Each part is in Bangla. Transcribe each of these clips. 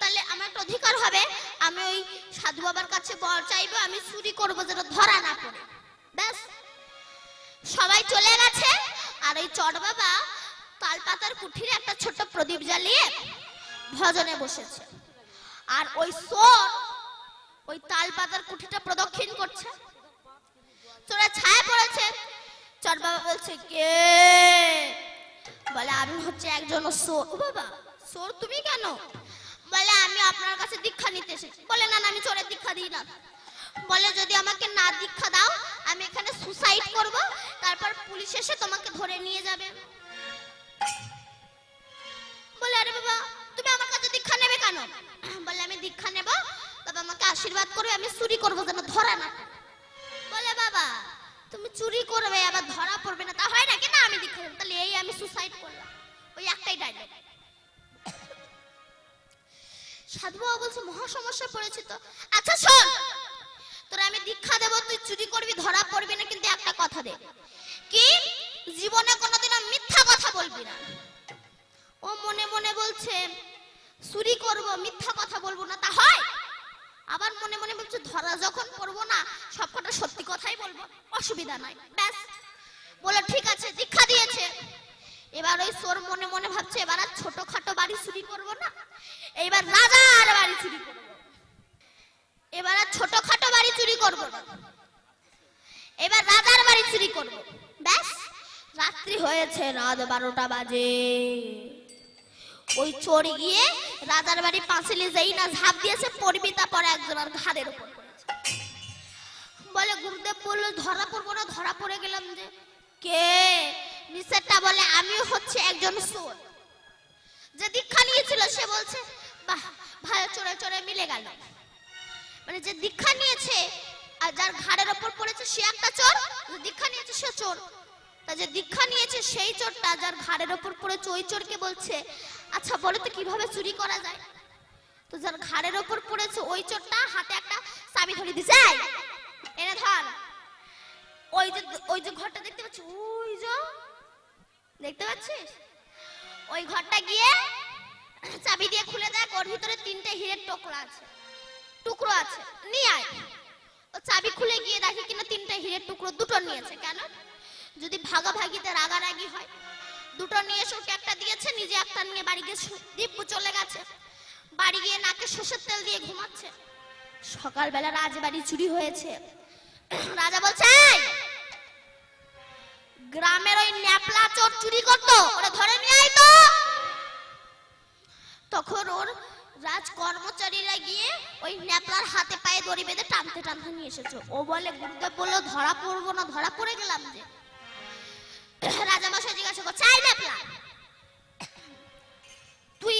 তাহলে আমার একটা অধিকার হবে, আমি ওই সাধু বাবার কাছে বর চাইবো, আমি চুরি করবো যেন ধরা না পড়ে। ব্যাস, সবাই চলে গেছে। আর ওই চট বাবা তালপাতার কুঠিরে একটা ছোট্ট প্রদীপ জ্বালিয়ে ভজনে বসেছে। আর ওই চোর ওই তালপাতার কুঠিটা প্রদক্ষিণ করছে, চোরে ছায়া পড়েছে। চট বাবা বলছে, কে? বলে, আমি হচ্ছে একজন চোর। ও বাবা, চোর তুমি কেন? বলে, আমি আপনার কাছে দীক্ষা নিতে এসেছি। বলে, না না, আমি চোরের দীক্ষা দিই না। বলে, যদি আমাকে না দীক্ষা দাও, আমি এখানে সুসাইড করব, তারপর পুলিশ এসে তোমাকে ধরে নিয়ে যাবে। বলে, আরে বাবা, তুমি আমার কাছে দীক্ষা নেবে কেন? বলে, আমি দীক্ষা নেব, তবে আমাকে আশীর্বাদ করবে, আমি চুরি করবো যেন ধরা না। বলে, বাবা তুমি চুরি করবে আবার ধরা পড়বে না, তা হয় নাকি? না, আমি দীক্ষা নেব। তাহলে এই আমি সুসাইড করলাম, ওই একটাই ডায়লগ। সাধু বাবা বলছে, মহা সমস্যায় পড়েছি তো। আচ্ছা শোন, তোরা আমি দীক্ষা দেব, তুই চুরি করবি, ধরা পড়বি না, কিন্তু একটা কথা দে, কি জীবনে কোনোদিনও মিথ্যা কথা বলবি না। ও মনে মনে বলছে, চুরি করব, মিথ্যা কথা বলবো না, তা হয়? আবার মনে মনে বলছে, ধরা যখন পড়বো না, সবকটা সত্যি কথাই বলবো, অসুবিধা নাই। ব্যাস, বলে ঠিক আছে, দীক্ষা দিয়েছে। এবার ওই চোর মনে মনে ভাবছে, এবার আর ছোটখাটো বাড়ি চুরি করবো না, এইবার রাজার বাড়ি চুরি করবো। এবার আর ছোটখাটো বাড়ি চুরি করবো না, এবার রাজার বাড়ি চুরি করবো। ব্যাস, রাত্রি হয়েছে, রাত 12টা বাজে। ওই চোর গিয়ে রাজার বাড়ি পাঁচিলে যেই না ঝাঁপ দিয়েছে, পরিবিতা পরে একজনের ঘাড়ের উপর পড়েছে। বলে, গুরুদেব বলল ধরা পড়বো না, ধরা পড়ে গেলাম যে। কে? নিচেরটা বলে, আমি হচ্ছে একজন চোর। যে দীক্ষা নিয়েছিল সে বলছে, বাহ, ভালো, চোরে চোরে মিলে গেল। মানে যে দীক্ষা নিয়েছে আর যার ঘাড়ের উপর পড়েছে সে একটা চোর, যে দীক্ষা নিয়েছে সে চোর। তা যে দীক্ষা নিয়েছে সেই চোরটা যার ঘাড়ের উপর পড়েছে ওই চোরকে বলছে, আচ্ছা বলো তো কিভাবে চুরি করা যায়? তো যার ঘাড়ের উপর পড়েছে ওই চোরটা হাতে একটা চাবি ধরে দিছে, এনে ধর। ওই যে ঘরটা দেখতে পাচ্ছিস, ওই যে দেখতে পাচ্ছিস, ওই ঘরটা গিয়ে চাবি দিয়ে খুলে দেখ, ওর ভিতরে 3টে হীরের টুকরো আছে, নিয়ে আয়। ও চাবি খুলে গিয়ে দেখে কিনা 3টে হীরের টুকরো, 2টো নিয়েছে। কেন? যদি ভাগাভাগিতে রাগারাগি হয়, 2টো নিয়ে এসে ওকে একটা দিয়েছে, নিজে একটা নিয়ে বাড়ি গিয়ে দিব্যু চলে গেছে। বাড়ি গিয়ে নাকে সর্ষের তেল দিয়ে ঘুমাচ্ছে। সকালবেলা রাজবাড়ি চুরি হয়েছে। রাজা বলছে, গ্রামের ওই ন্যাপলা চোর চুরি করতো, ওরা ধরে নিয়ে আয় তো। তখন ওর রাজ কর্মচারীরা গিয়ে ওই ন্যাপলার হাতে পায়ে দড়ি বেঁধে টানতে টানতে নিয়ে এসেছে। ও বলে, গুরুদেব বললো ধরা পড়বো না, ধরা পড়ে গেলাম যে। রাজা মশাই জিজ্ঞাসা করছে, আই ন্যাপলা, তুই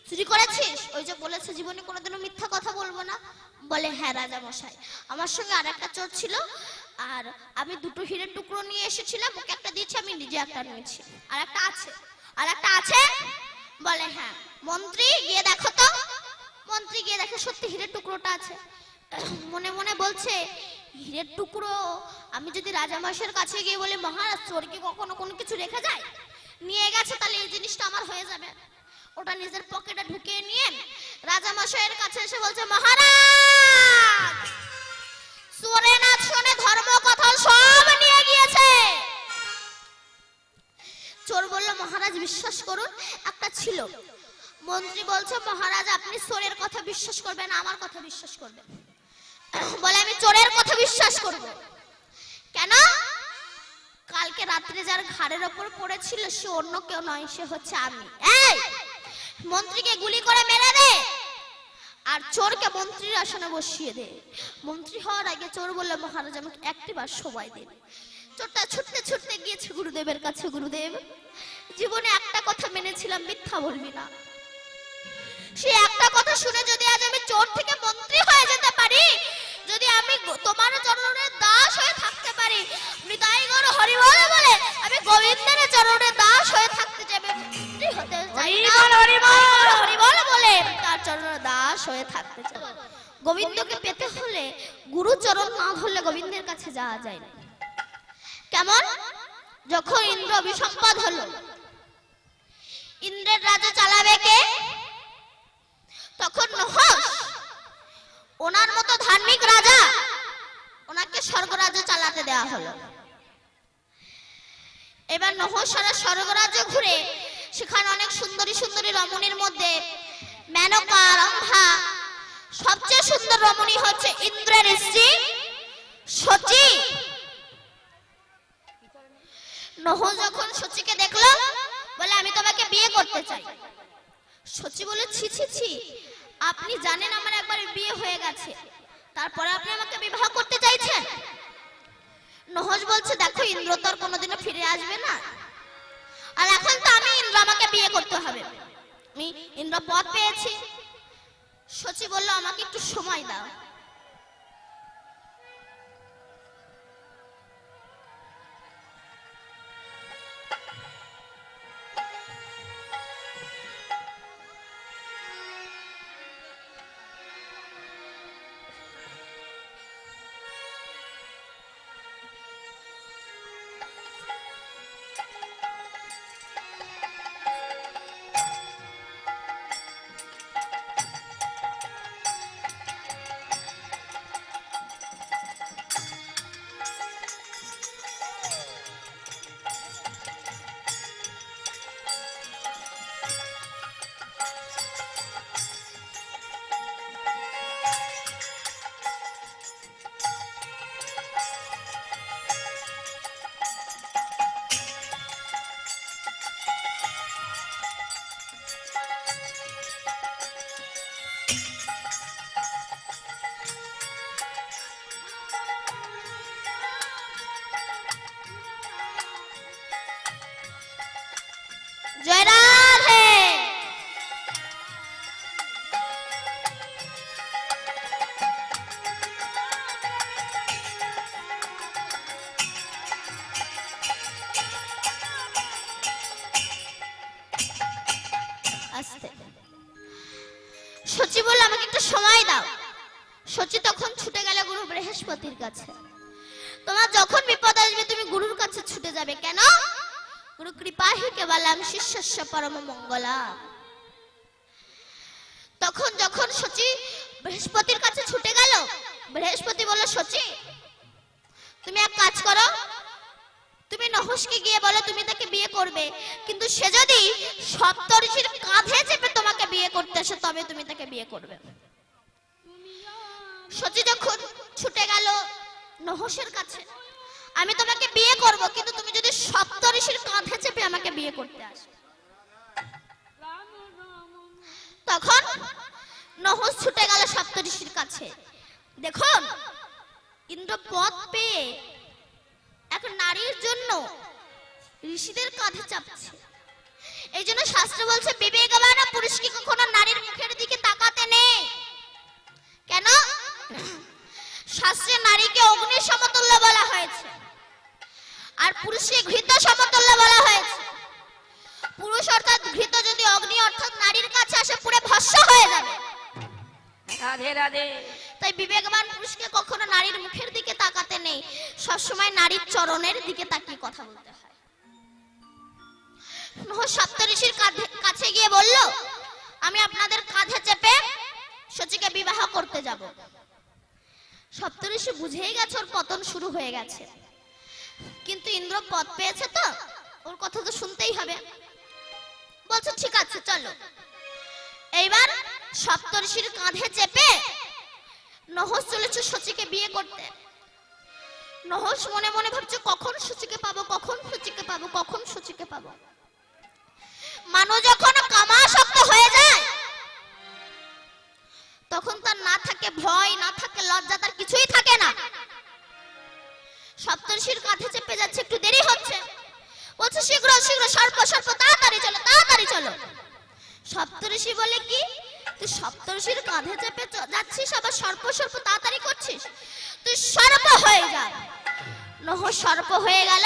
চুরি করেছিস? ওই যে বলেছে জীবনে কোনোদিনও মিথ্যা কথা বলবো না। বলে, হ্যাঁ রাজা মশাই, আমার সঙ্গে আর একটা চোর ছিল, আর আমি 2টো হীরের টুকরো নিয়ে এসেছিলাম, ওকে একটা দিয়েছি, আমি নিজে একটা নিয়েছি, আর একটা আছে। বলে, হ্যাঁ। মন্ত্রী গিয়ে দেখো তো। মন্ত্রী গিয়ে দেখে সত্যি হীরের টুকরোটা আছে। মনে মনে বলছে, হীরের টুকরো আমি যদি রাজা মশাইয়ের কাছে গিয়ে বলি, মহারাজ চোর কি কখনো কোনো কিছু রেখে যায়? নিয়ে গেছে, তাহলে এই জিনিসটা আমার হয়ে যাবে। ওটা নিজের পকেটে ঢুকিয়ে নিয়ে রাজা মশাইয়ের কাছে এসে বলছে, মহারাজ চোরে না শোনে ধর্ম কথা সব নিয়ে গিয়েছে। চোর বলল, মহারাজ বিশ্বাস করুন, একটা ছিল। মন্ত্রী বলছে, মহারাজ আপনি চোরের কথা বিশ্বাস করবেন, আমার কথা বিশ্বাস করবেন? বলে, আমি চোরের কথা বিশ্বাস করব। কেন? কালকে রাত্রে যার ঘাড়ের ওপর পড়েছিল সে অন্য কেউ নয়, সে হচ্ছে আমি। এই মন্ত্রীকে গুলি করে মেরে দে, আর চোরকে মন্ত্রীর আসনে বসিয়ে দে। মন্ত্রী হওয়ার আগে চোর বলল, মহারাজ আমাকে একটিবার সময় দিন। চোরটা ছুটতে ছুটতে গিয়েছে গুরুদেবের কাছে। গুরুদেব, জীবনে একটা কথা মেনেছিলাম, মিথ্যা বলবি না। সে একটা কথা শুনে যদি আজ আমি চোর থেকে মন্ত্রী হয়ে যেতে পারি, যদি আমি তোমার চরণের দাস হয়ে থাকতে পারি, নিতাই গৌর হরি বল বলে আমি গোবিন্দের চরণের দাস হয়ে থাকতে চাই, মন্ত্রী হতে চাই না। হরি বল বলে তার চরণের দাস হয়ে থাকতে চাই। গোবিন্দকে পেতে হলে গুরু চরণ না ধরলে গোবিন্দের কাছে যাওয়া যায় না। কেমন? যখন ইন্দ্র অভিসম্পাদ হলো, ইন্দ্রের রাজা চালাবে কে? তখন ওনার মতো ধার্মিক রাজা, ওনাকে স্বর্গরাজ্য চালাতে দেওয়া হলো। এবার নহস সারা স্বর্গরাজ্য ঘুরে সেখানে অনেক সুন্দরী সুন্দরী রমণীর মধ্যে মেনকা, রম্ভা, সবচেয়ে সুন্দর রমণী হচ্ছে ইন্দ্রের স্ত্রী শচী। নহস যখন শচীকে দেখলো, বলে আমি তোমাকে বিয়ে করতে চাই। শচী বলে ছি ছি ছি, আপনি জানেন আমার একবার বিয়ে হয়ে গেছে, তারপরে আপনি আমাকে বিবাহ করতে চাইছেন? নহস বলছে দেখো, ইন্দ্র তো আর কোনোদিনও ফিরে আসবে না, আর এখন তো আমি ইন্দ্র, আমাকে বিয়ে করতে হবে, আমি ইন্দ্র পদ পেয়েছি। শচী বলল আমাকে একটু সময় দাও। জয় রাধে। আস্তে। শচী বলল আমাকে একটু সময় দাও। শচী তখন ছুটে গেল গুরু বৃহস্পতির কাছে। তোমার যখন বিপদ আসবে তুমি গুরুর কাছে ছুটে যাবে, কেন? গুরু কৃপাহি কেবলম শিষ্যস্য পরম মঙ্গলা। তখন যখন শচী বৃহস্পতির কাছে ছুটে গেল, বৃহস্পতি বলল শচী তুমি এক কাজ করো, তুমি নহসকে গিয়ে বলো তুমি তাকে বিয়ে করবে, কিন্তু সে যদি সপ্তর্ষির কাঁধে চেপে তোমাকে বিয়ে করতে আসে তবে তুমি তাকে বিয়ে করবে। শচী যখন ছুটে গেল নহসের কাছে, আমি তোমাকে বিয়ে করব, কিন্তু তুমি যদি সপ্তর্ষির কাঁধে চেপে আমাকে বিয়ে করতে আসো। তখন নহস ছুটে গেল সপ্তর্ষির কাছে। দেখুন ইন্দ্র পদ পেয়ে এক নারীর জন্য ঋষিদের কাঁধে চাপছে। এই জন্য শাস্ত্র বলছে বিবেকবান পুরুষকে কখনো নারীর মুখের দিকে তাকাতে নেই। কেন? শাস্ত্রে নারীকে অগ্নি সমতুল্য বলা হয়েছে, আর পুরুষকে ঘৃত সমতুল্য বলা হয়েছে। পুরুষ অর্থাৎ ঘৃত যদি অগ্নি অর্থাৎ নারীর কাছে আসে পুরো ভস্ম হয়ে যাবে। রাধে রাধে। তাই বিবেকবান পুরুষকে কখনো নারীর মুখের দিকে তাকাতে নেই, সবসময় নারীর চরণের দিকে তাকিয়ে কথা বলতে হয়। নহস সপ্তর্ষির কাছে গিয়ে বলল আমি আপনাদের কাঁধে চেপে শচীকে বিবাহ করতে যাব। সপ্তর্ষি বুঝেই গেছে ওর পতন শুরু হয়ে গেছে, কিন্তু ইন্দ্র পদ পেয়েছে তো ওর কথা তো শুনতেই হবে। বলছে ঠিক আছে চলো। এইবার সপ্তর্ষির কাঁধে চেপে নহস চলেছে শচীকে বিয়ে করতে। নহস মনে মনে ভাবছে কখন শচীকে পাবো, কখন শচীকে পাবো, কখন শচীকে পাবো। মানুষ যখন কামাসক্ত হয়ে যায় তখন তার না থাকে ভয়, না থাকে লজ্জা, তার কিছুই থাকে না। সপ্তর্ষির কাঁধে চেপে যাচ্ছে, একটু দেরি হচ্ছে, বলছে শীঘ্র শীঘ্র সর্প সর্প তাড়াতাড়ি চলো তাড়াতাড়ি চলো। সপ্তর্ষি বলে কি তুই সপ্তর্ষির কাঁধে চেপে যাচ্ছিস আবার সর্প সর্প তাড়াতাড়ি করছিস, তুই সর্প হয়ে যা। নহস সর্প হয়ে গেল,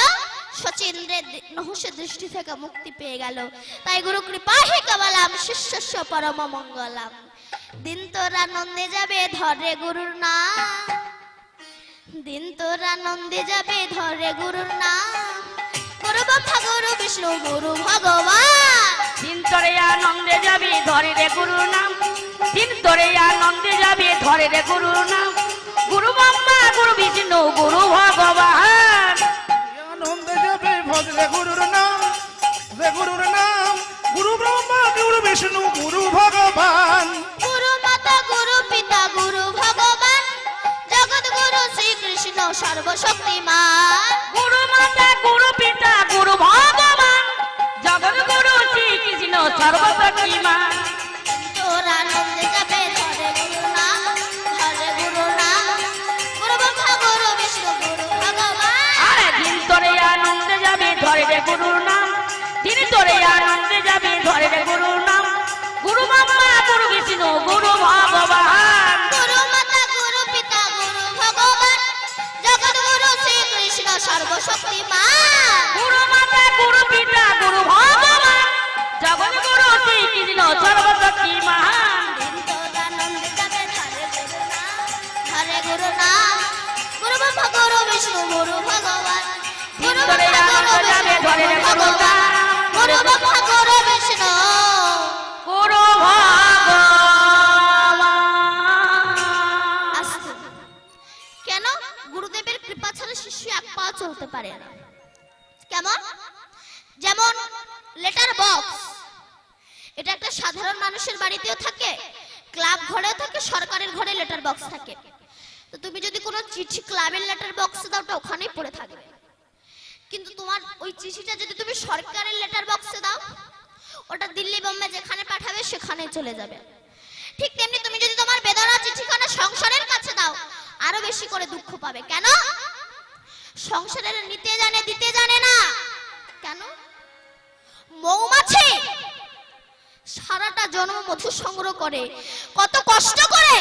শচী ইন্দ্রের নহসের দৃষ্টি থেকে মুক্তি পেয়ে গেল। তাই গুরু কৃপাহি কেবলম শিষ্যস্য পরম মঙ্গলম। দিন তোর আনন্দে যাবে ধরে গুরুর নাম, দিন তোর আনন্দে যাবে ধরে গুরুর নাম। গুরু ব্রহ্মা গুরু বিষ্ণু গুরু ভগবান, দিন তোরে আনন্দে যাবি ধরে রে গুরুর নাম, দিন তোরে আনন্দে যাবে ধরে রে গুরুর নাম গুরু ব্রহ্মা গুরু বিষ্ণু গুরু ভগবান আনন্দে যাবে ভজরে গুরুর নাম রে গুরুর নাম গুরু ব্রহ্মা গুরু বিষ্ণু গুরু ভগবান গুরু মাতা গুরু পিতা গুরু ভগবান জগৎ গুরু শ্রীকৃষ্ণ সর্বশক্তিমান গুরু মাতা গুরু পিতা গুরু ভগবান জগৎ গুরু শ্রীকৃষ্ণ সর্বশক্তিমান তোর আনন্দে যাবে ধরে গুরু নাম ধরে গুরু নাম গুরু ব্রহ্মা গুরু বিষ্ণু গুরু ভগবান আরে দিন তোরে আনন্দে যাবে ধরে রে গুরুর নাম দিন তোরে আনন্দে যাবে ধরে রে গুরুর নাম গুরু ব্রহ্মা গুরু বিষ্ণু গুরু ভগবান গুরু মাতা গুরু পিতা গুরু ভগবান জগৎ গুরু শ্রীকৃষ্ণ সর্বশক্তিমান গুরু মাতা গুরু পিতা গুরু ভগবান জগৎ গুরু শ্রীকৃষ্ণ সর্বশক্তিমান তোর আনন্দে যাবে ধরে গুরু নাম ধরে গুরু নাম গুরু ব্রহ্মা গুরু বিষ্ণু গুরু ভগবান গুরু তোরে ব্রহ্মা গুরু আনন্দে যাবে বিষ্ণু ধরে গুরু রে গুরুর ভগবান নাম গুরু ব্রহ্মা গুরু বিষ্ণু গুরু ভগবান আস্তে কেন গুরুদেবের কৃপা ছাড়া শিষ্য এক পা চলতে পারে না কেমন যেমন লেটার বক্স এটা একটা সাধারণ মানুষের বাড়িতেও থাকে ক্লাব ঘরেও থাকে সরকারের ঘরে লেটার বক্স থাকে তো তুমি যদি কোনো চিঠি ক্লাবের লেটার বক্সে দাও ওটা ওখানেই পড়ে থাকবে কিন্তু তোমার ওই চিঠিটা যদি তুমি সরকারের লেটার বক্সে দাও ওটা দিল্লি বোম্বে যেখানে পাঠাবে সেখানে চলে যাবে ঠিক তেমনি তুমি যদি তোমার বেদনা চিঠিখানা সংসারের কাছে দাও আরো বেশি করে দুঃখ পাবে কেন সংসারের নিতে জানে দিতে জানে না কেন মৌমাছি সারাটা জন্ম মধু সংগ্রহ করে কত কষ্ট করে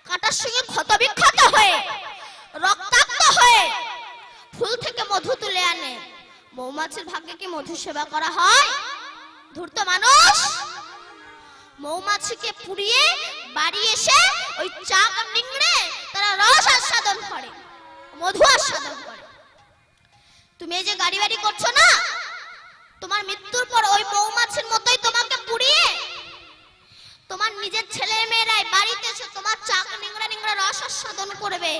কাঁটার সঙ্গে ক্ষত বিক্ষত হয়ে রক্তাক্ত হয়ে ফুল থেকে মধু তুলে আনে মৌমাছির ভাগ্যে কি মধু সেবা করা হয় ধূর্ত মানুষ মৌমাছিকে পুড়িয়ে বাড়ি এসে ওই চাক নিংড়ে তারা রস আস্বাদন করে মধু আস্বাদন করে তুমি এই যে গাড়ি বাড়ি করছো না তোমার মৃত্যুর পর ওই মৌমাছির মতোই তোমাকে পুড়িয়ে তোমার নিজের ছেলে মেয়েরাই বাড়িতে এসে তোমার চাক নিংড়া নিংড়া রস আস্বাদন করবে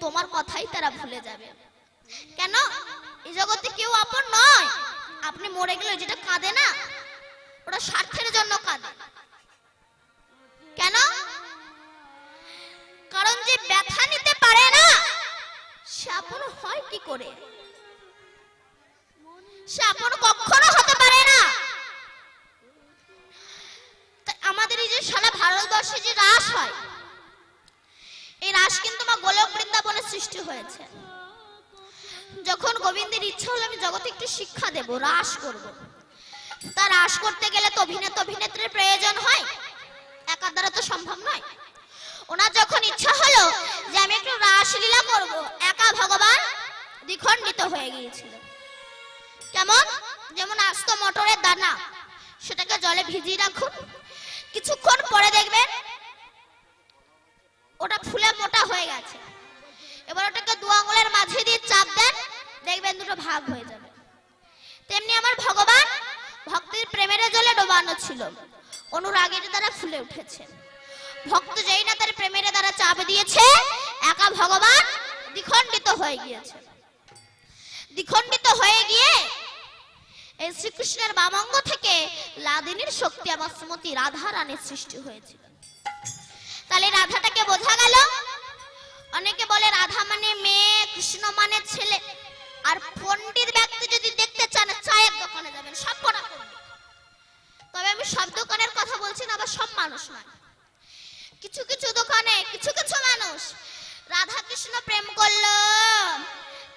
তোমার কথাই তারা ভুলে যাবে কেন এই জগতে কেউ আপন নয় আপনি মরে গেলে যেটা কাঁদে না ওটা স্বার্থের জন্য কাঁদে কেন কারণ যে ব্যথা নিতে পারে না সে আপন হয় কি করে সে আপন কখনো হতে পারে না তাই আমাদের এই যে সারা ভারতবর্ষে যে রাস হয় এই রাস কিন্তু মা গোলক বৃন্দাবনে সৃষ্টি হয়েছে যখন গোবিন্দের ইচ্ছা হলো আমি জগতে একটু শিক্ষা দেব রাস করব তা রাস করতে গেলে তো অভিনেতা অভিনেত্রীর প্রয়োজন হয় একা দ্বারা তো সম্ভব নয় ওনার যখন ইচ্ছা হলো যে আমি একটু রাসলীলা করব একা ভগবান দ্বিখণ্ডিত হয়ে গিয়েছিল কেমন যেমন আস্ত মটরের দানা সেটাকে জলে ভিজিয়ে রাখুন কিছুক্ষণ পরে দেখবেন ওটা ফুলে মোটা হয়ে গেছে এবার ওটাকে দু আঙ্গুলের মাঝে দিয়ে চাপ দেন দেখবেন দুটো ভাগ হয়ে যাবে তেমনি আমার ভগবান ভক্তির প্রেমের জলে ডোবানো ছিল অনুরাগের দ্বারা ফুলে উঠেছে ভক্ত যেই না তার প্রেমের দ্বারা চাপ দিয়েছে একা ভগবান দ্বিখণ্ডিত হয়ে গিয়েছে দ্বিখণ্ডিত হয়ে গিয়ে এই শ্রীকৃষ্ণের বামাঙ্গ থেকে লাদিনীর শক্তি আবার শ্রীমতী রাধা রানীর সৃষ্টি হয়েছিল তাহলে রাধাটাকে বোঝা গেল অনেকে বলে রাধা মানে মেয়ে কৃষ্ণ মানে ছেলে আর পণ্ডিত ব্যক্তি যদি দেখতে চান চায়ের দোকানে যাবেন সব পড়া করবে তবে আমি সব দোকানের কথা বলছি না আবার সব মানুষ নয় কিছু কিছু দোকানে কিছু কিছু মানুষ রাধা কৃষ্ণ প্রেম করলো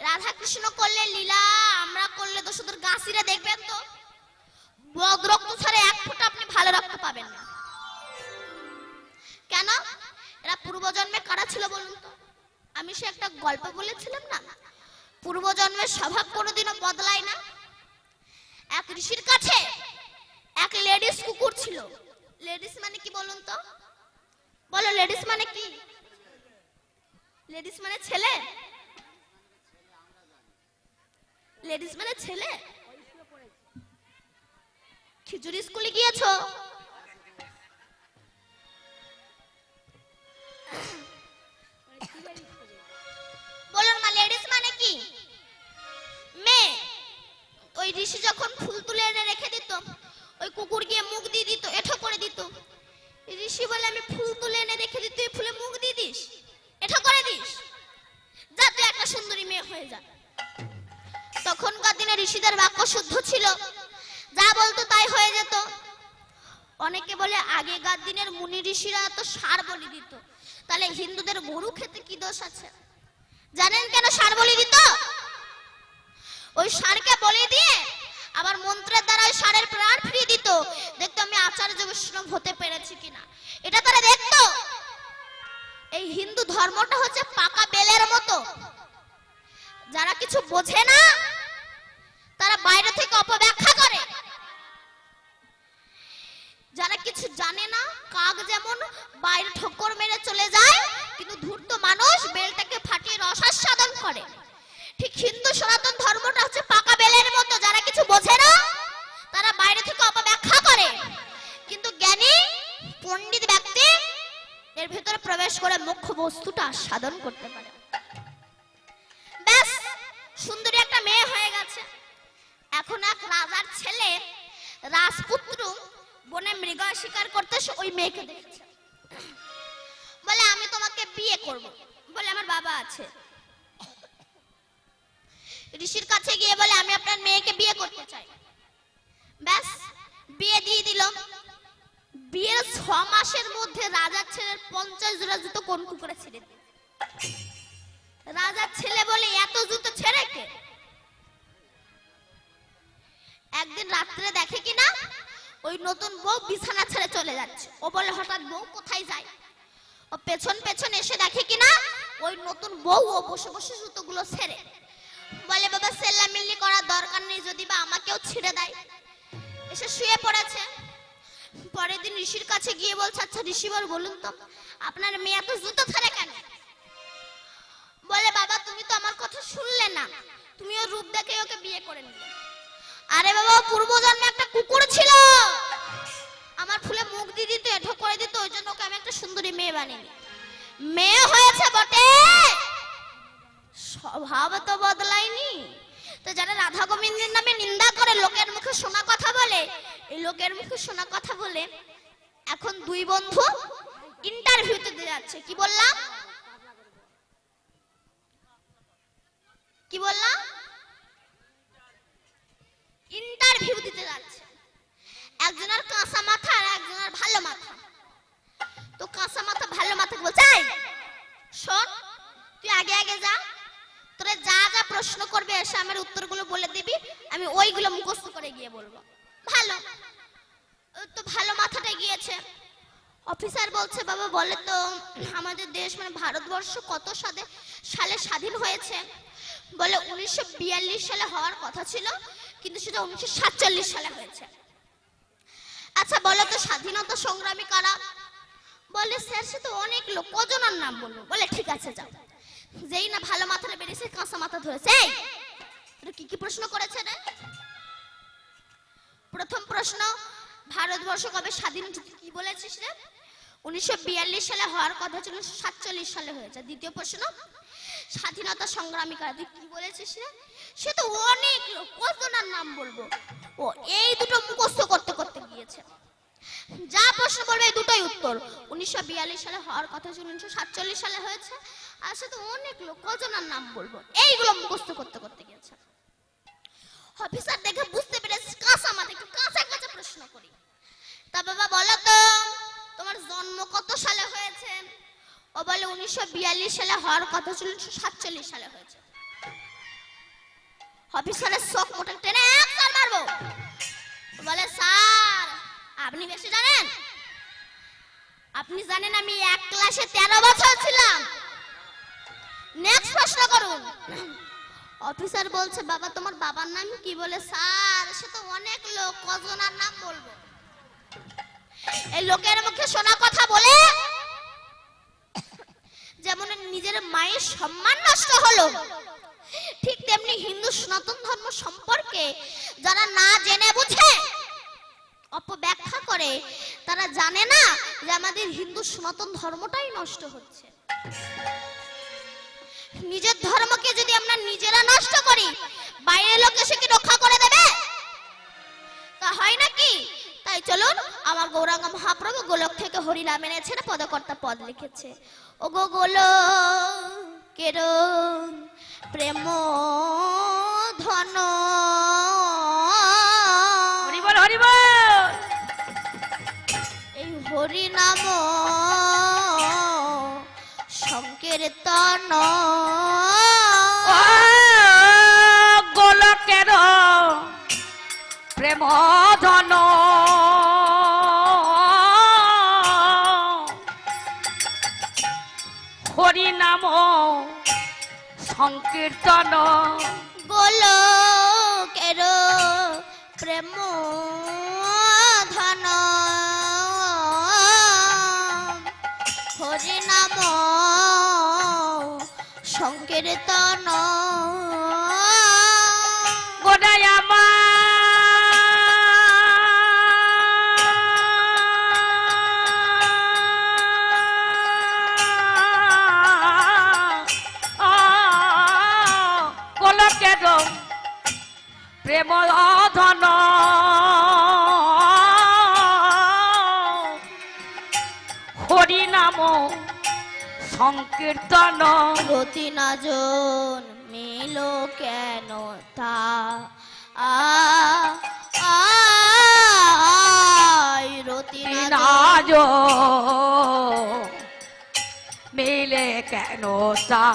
রাধা কৃষ্ণ করলে লীলা আমরা করলে তো শুধু গাছিরা দেখবেন তো বদ রক্ত ছাড়া এক ফোঁটা আপনি ভালো রক্ত পাবেন না কেন এরা পূর্বজন্মে কারা ছিল বলুন তো আমি সে একটা গল্প বলেছিলাম না পূর্বজন্মের স্বভাব কোনোদিনও বদলায় না এক ঋষির কাছে এক লেডিস কুকুর ছিল লেডিস মানে কি বলুন তো বলো লেডিস মানে কি লেডিস মানে ছেলে লেডিস মানে ছেলে খিচুড়ি স্কুলে গিয়েছো ঋষি যখন ফুল তুলে এনে রেখে দিত, ওই কুকুর গিয়ে মুখ দিয়ে দিত, এঠো করে দিত। ঋষি বলে আমি ফুল তুলে এনে রেখে দিই, তুই ফুলে মুখ দিয়ে দিস, এঠো করে দিস, যা তুই একটা সুন্দরী মেয়ে হয়ে যা। তখনকার দিনে ঋষিদের বাক্য শুদ্ধ ছিল, যা বলতো তাই হয়ে যেত। অনেকে বলে আগেকার দিনের মুনি ঋষিরা তো ষাঁড় বলি দিত, তাহলে হিন্দুদের গরু খেতে কি দোষ আছে? জানেন কেন ষাঁড় বলি দিত? ওই ষাঁড়কে বলি দিয়ে আবার মন্ত্রের দ্বারা ওই ষাঁড়ের প্রাণ ফিরিয়ে দিত, দেখতো আমি আচার্য বৈষ্ণব হতে পেরেছি কিনা, এটা তারা দেখতো। এই হিন্দু ধর্মটা হচ্ছে পাকা বেলের মতো, যারা কিছু বোঝে না তারা বাইরে থেকে অপব্যাখ্যা করে, যারা কিছু জানে না কাক যেমন বাইরে ঠোকর মেরে চলে যায়, কিন্তু ধূর্ত মানুষ বেলটাকে ফাটিয়ে রসাস্বাদন করে। ঠিক হিন্দু সনাতন ধর্মটা হচ্ছে পাকা বেলের মতো, যারা কিছু বোঝে না তারা বাইরে থেকে অপব্যাখ্যা করে, কিন্তু জ্ঞানী পণ্ডিত ব্যক্তি এর ভিতরে প্রবেশ করে মুখ্য বস্তুটা সাধন করতে পারে। ব্যাস, সুন্দরী একটা মেয়ে হয়ে গেছে। এখন এক রাজার ছেলে রাজপুত্র বনে মৃগ শিকার করতে ওই মেয়েকে দেখেছে, বলে আমি তোমাকে বিয়ে করব। বলে আমার বাবা আছে। ঋষির কাছে গিয়ে বলে আমি আপনার মেয়েকে বিয়ে করতে চাই। ব্যাস, বিয়ে দিয়ে দিল। বিয়ের 6 মাসের মধ্যে রাজার ছেলের 50 জোড়া জুতো কোন কুকুরে ছেড়ে দিল। রাজার ছেলে বলে এত জুতো ছেড়ে কে? একদিন রাত্রে দেখে কিনা ওই নতুন বউ বিছানা ছেড়ে চলে যাচ্ছে। ও বলে হঠাৎ বউ কোথায় যায়? ও পেছন পেছন এসে দেখে কিনা ওই নতুন বউ ও বসে বসে জুতোগুলো ছেড়ে। বলে বাবা সেল্লামিল্লি করার দরকার নেই, যদি বা আমাকেও ছিঁড়ে দেয়। এসে শুয়ে পড়েছে। পরের দিন ঋষির কাছে গিয়ে বলছে আচ্ছা ঋষিবর বলুন তো আপনার মেয়ে এত জুতো ছেড়ে কেন? বলে বাবা তুমি তো আমার কথা শুনলে না, তুমি ওর রূপ দেখে ওকে বিয়ে করে নিলে। আরে বাবা পূর্বজন্মে একটা কুকুর ছিল, আমার ফুলে মুখ দিয়ে দিত, এঠো করে দিত, ওই জন্য ওকে আমি একটা সুন্দরী মেয়ে বানিয়ে নিই। মেয়ে হয়েছে বটে, স্বভাব তো বদলায়নি। তো যারা রাধা গোবিন্দের নামে নিন্দা করে, লোকের মুখে শোনা কথা বলে, এই লোকের মুখে শোনা কথা বলে এখন দুই বন্ধু ইন্টারভিউতে দিয়ে যাচ্ছে। কি বললাম? কি বললাম? ইন্টারভিউ দিতে যাচ্ছে। একজনের কাঁচা মাথা আর একজনের ভালো মাথা। তো কাঁচা মাথা ভালো মাথাকে বলছে এই শোন, তুই আগে আগে যা, তোরা যা যা প্রশ্ন করবে এসে আমার উত্তরগুলো বলে দিবি, আমি ওইগুলো মুখস্থ করে গিয়ে বলবো। ভালো তো ভালো মাথাটা গিয়েছে। অফিসার বলছে বাবা বলে তো আমাদের দেশ মানে ভারতবর্ষ কত সালে স্বাধীন হয়েছে? বলে 1942 সালে হওয়ার কথা ছিল, কিন্তু সেটা 1947 সালে হয়েছে। আচ্ছা বলো তো স্বাধীনতা সংগ্রামী কারা? বলে স্যার সে তো অনেক লোক, কজনের নাম বলবো। বলে ঠিক আছে যাও। যেই না ভালো মাথাটা বেরিয়েছে কাঁচা মাথা ধরেছে, এই কি কি প্রশ্ন করেছে রে? প্রথম প্রশ্ন ভারতবর্ষ কবে স্বাধীন, কি বলেছিস রে? 1942 সালে হওয়ার কথা ছিল, 1947 সালে হয়েছে। দ্বিতীয় প্রশ্ন স্বাধীনতা সংগ্রামী কারা, তুই কি বলেছিস রে? সে তো অনেক লোক, কজনের নাম বলবো। ও এই দুটো মুখস্থ করতে করতে গিয়েছে। যা প্রশ্ন বলবে এই দুটোই উত্তর। 1942 সালে হওয়ার কথা ছিল, 1947 সালে হয়েছে, আর সে তো অনেক লোক, কজনের নাম বলবো, এইগুলো মুখস্থ করতে করতে গিয়েছে। অফিসার দেখে বুঝতে পেরেছে কাঁচা মাথা, একটু কাঁচা কাঁচা প্রশ্ন করি। তা বাবা বলো তো তোমার জন্ম কত সালে হয়েছে? ও বলে 1942 সালে হওয়ার কথা ছিল, 1947 সালে হয়েছে। অফিসারের চোখ মোটা টেনে একবার মারবো। বলে স্যার আপনি বেশি জানেন, আপনি জানেন আমি এক ক্লাসে 13 বছর ছিলাম। নেক্সট প্রশ্ন করুন। অফিসার বলছে বাবা তোমার বাবার নাম কি? বলে স্যার সে তো অনেক লোক, কজনের নাম বলবো। এই লোকের মুখে শোনা কথা বলে যেমন নিজের মায়ের সম্মান নষ্ট হলো, ঠিক তেমনি হিন্দু সনাতন ধর্ম সম্পর্কে যারা না জেনে বুঝে অপব্যাখ্যা করে, তারা জানে না যে আমাদের হিন্দু সনাতন ধর্মটাই নষ্ট হচ্ছে। নিজের ধর্মকে যদি আমরা নিজেরা নষ্ট করি, বাইরের লোক এসে কি রক্ষা করে দেবে? ভাঙা হয় নাকি? তাই চলুন, আমার গৌরাঙ্গ মহাপ্রভু গোলক থেকে হরিনাম এনেছেন, পদকর্তা পদ লিখেছে। ও গো গোলকের প্রেম ধন, হরি বল হরি বল। এই হরিনাম সংকীর্তন, ও গোলকের প্রেম ধন, হরি নাম সংকীর্তন, গোলকের প্রেম ধন, হরিনাম সংকীর্তন, গোদায় গোলকের প্রেম ধন, হরি নাম সংকীর্তন, রতি নাজন মিল কেন তা রতি নাজ মিলে কেন তা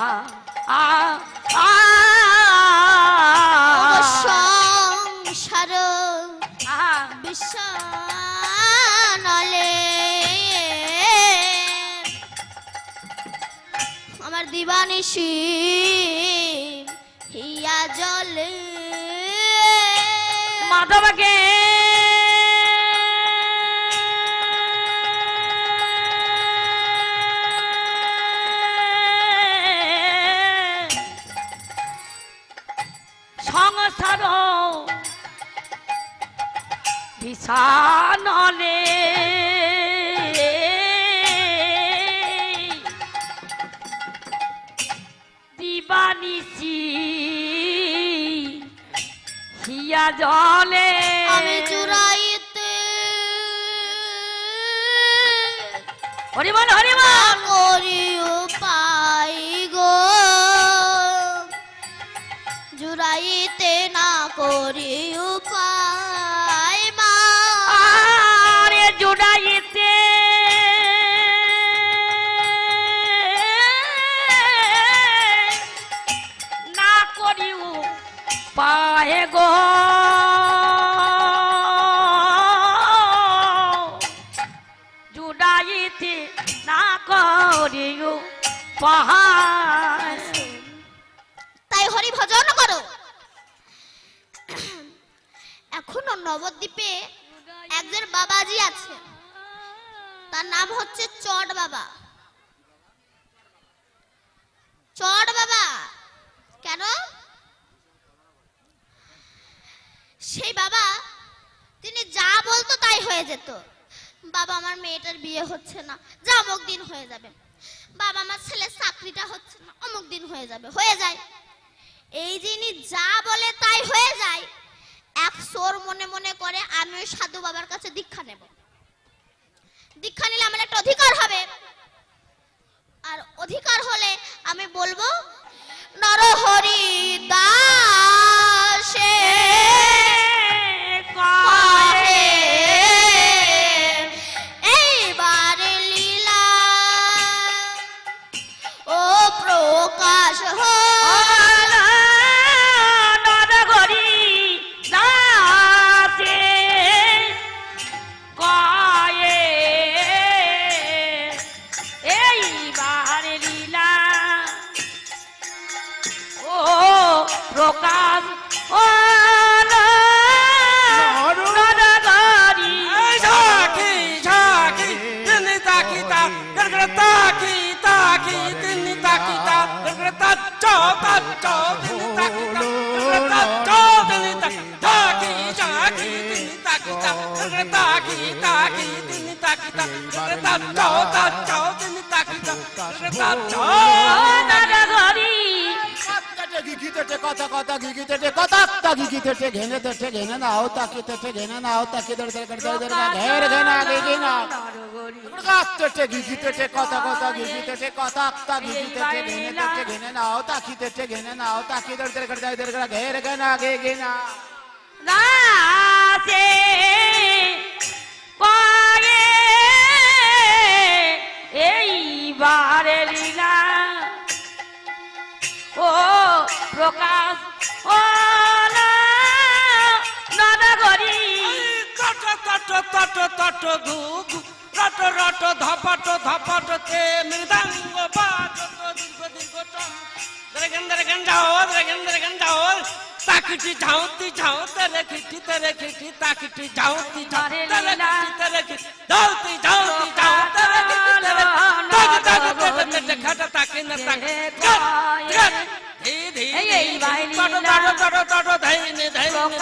সংসার বিশ্বানলে আমার দিবানিশি হিয়া জলে মাধবকে সংসার বিছানলে দিবানিশি হিয়া জলে আমি চুরাইতে হরিবল হরিবল করি উপায় গো, জুড়াইতে না করি উপায় মা, আরে জুড়াইতে না করিও পায়ে গো, জুড়াইতে না করিও পাহাড়। তাই হরি ভজন করো। এখনো নবদ্বীপে একজন বাবাজি আছে, তার নাম হচ্ছে চট বাবা। চট বাবা কেন? সেই বাবা, তিনি যা বলতো তাই হয়ে যেত। বাবা আমার মেয়েটার বিয়ে হচ্ছে না, যা অমুক দিন হয়ে যাবে। বাবা আমার ছেলের চাকরিটা হচ্ছে না, অমুক দিন হয়ে যাবে, হয়ে যায়। এই যিনি যা বলে তাই হয়ে যায়, এক সোর মনে মনে করে আমি ওই সাধু বাবার কাছে দীক্ষা নেব। দীক্ষা নিলে আমার একটা অধিকার হবে, আর অধিকার হলে আমি বলবো নরহরি দাসে করে এইবারে লীলা ও প্রকাশ হল নরহরি দাসে কয়ে এইবার লীলা ও প্রকাশ হল নরহরি ঝাঁকি ঝাঁকি তিনি তাকিতা গড়গড় তাকি তাকি তিনি তাকিতা গড়গড় তাচ্চো তাচ্চো তিনি তাকিতা গড়গড় তাচ্চো তিনি তাকি ঝাঁকি তিনি তাকিতা গড়গড় তাকি তাকি তিনি তাকিতা গড়গড় তাচ্চো তাচ্চো তিনি তাকিতা গড়গড় তাচ্চো নরহরি গিগিতেছে কথা কথা গিগিতেছে কথা তা গিগিতেছে ঘেনে নাও তাকিতেছে ঘেনে নাও তাকিতে ঘের ঘেনা গিগিনা গাতেছে গিগিতেছে কথা কথা গিগিতেছে কথা তা গিগিতেছে ঘেনে নাও তাকিতেছে ঘেনে নাও তাকিতে ঘের ঘেনা গিগিনা নাচে পায়ে এইবারে লীলা ও প্রকাশ ও নদগরি তট তট তট তট ঘু ঘু রট রট ধপট ধপট তে মৃদঙ্গ বাজত দীর্ঘ দীর্ঘ টম দরগন যাও তাকিটি ঝাউতি ঝাউতে খিটি তেরে খিটি তাকিটি ঝাউতি ঝাউতে খিটি ধাউতি ঝাউতি ঝাউতে খিটি তেরে তাকি তাকি খাটা তাকি না তাকি ধী ধী তট তট তট তট ধাইনে ধাইনে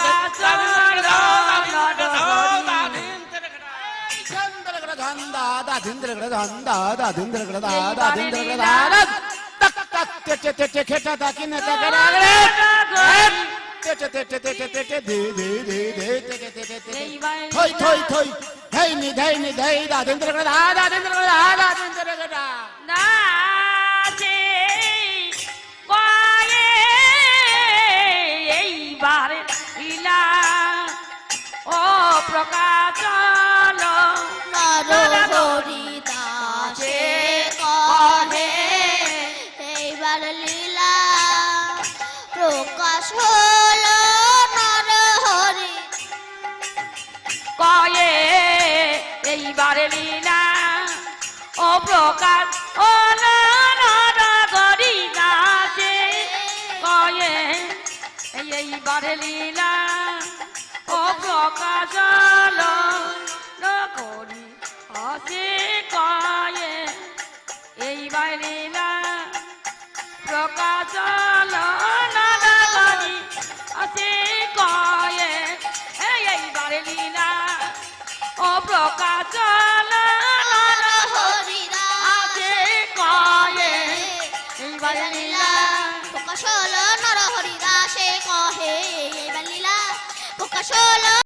ধান্দা দাধিন্দ্র ধান্দা দাধিন্দ্র দাধিন্দ্র দাদ তক তক তেতে তেতে খেটা তাকি না তাকে রাগরে তেতে তেতে তেতে তেতে ধী ধী ধী ধী তেতে তেতে তেতে থই থই থই ধাইনি ধাইনি ধাই দাধিন্দ্র দাধিন্দ্র দাধিন্দ্র গডা নাচে পায়ে এইবারে লীলা ও প্রকাশ নরহরি দাসে কহে এইবার লীলা প্রকাশ হলো নরহরি কয়ে এইবারে লীলা ও প্রকাশ ও নরগরি নাচে কয়ে এইবারে লীলা ও প্রকাশ নগরি আছে কয়ে এইবারে লীলা প্রকাশ নগরি আছে কয়ে এইবারে লীলা ও প্রকাশ নরহরি আছে কয়ে এইবারে লীলা প্রকাশ হলো নরহরি দাসে কহে এইবার লীলা প্রকাশ হলো